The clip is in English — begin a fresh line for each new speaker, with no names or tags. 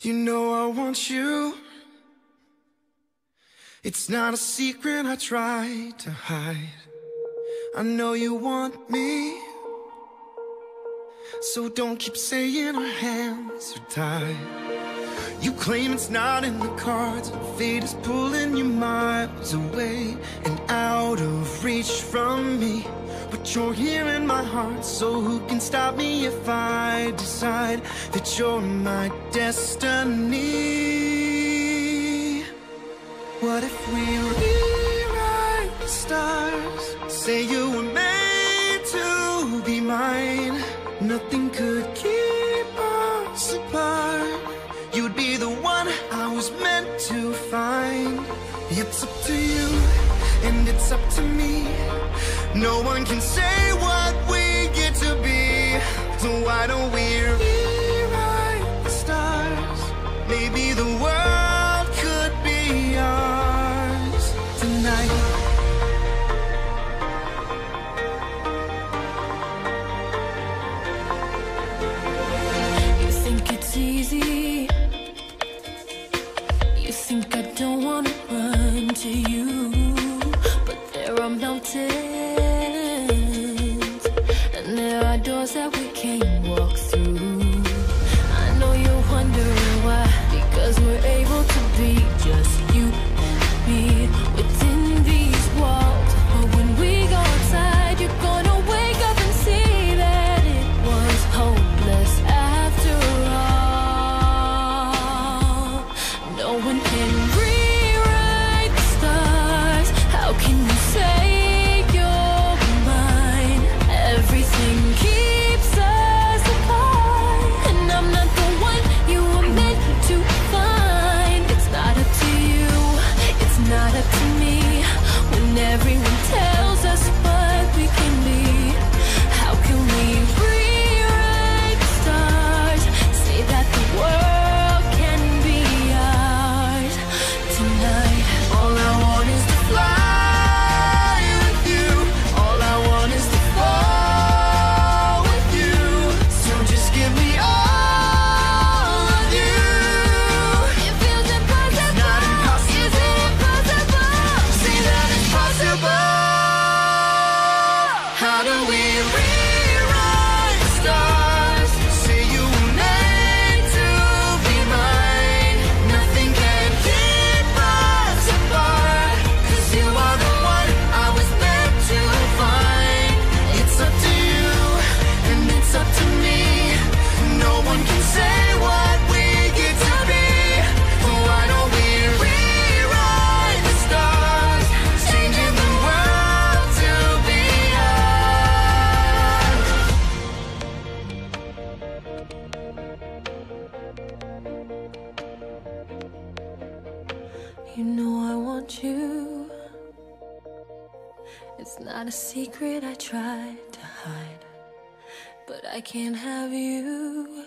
You know I want you. It's not a secret I try to hide. I know you want me, so don't keep saying our hands are tied. You claim it's not in the cards, and fate is pulling you miles away and out of reach from me. But you're here in my heart, so who can stop me if I decide that you're my destiny? What if we rewrite the stars? Say you were made to be mine. Nothing could keep us apart. You'd be the one I was meant to find. It's up to you, and it's up to me. No one can say what we get to be. So why don't we rewrite the stars? Maybe the world could be ours tonight.
You think it's easy. You think I don't want to run to you, but there are mountains, and there are doors that we can't walk through. I know you're wondering why, because we're able to be just you and me within these walls. But when we go outside, you're gonna wake up and see that it was hopeless after all. No one can rewrite the stars. How can you say you're mine? Everything keeps us apart, and I'm not the one you were meant to find. It's not up to you, it's not up to me. When everyone tells us what we can be, how can we rewrite the stars? Say that the world can be ours tonight.
All I want is to fly with you. All I want is to fall with you. So just give me all of you.
It feels impossible.
It's not impossible.
Is it impossible?
Say that it's possible. How do we rewrite the stars? Say you were made to be mine. Nothing can keep us apart, 'cause you are the one I was meant to find. It's up to you, and it's up to me. No one can say what we get to be. So why don't we rewrite the stars, changing the world to be ours?
You know I want you. It's not a secret I tried to hide, but I can't have you.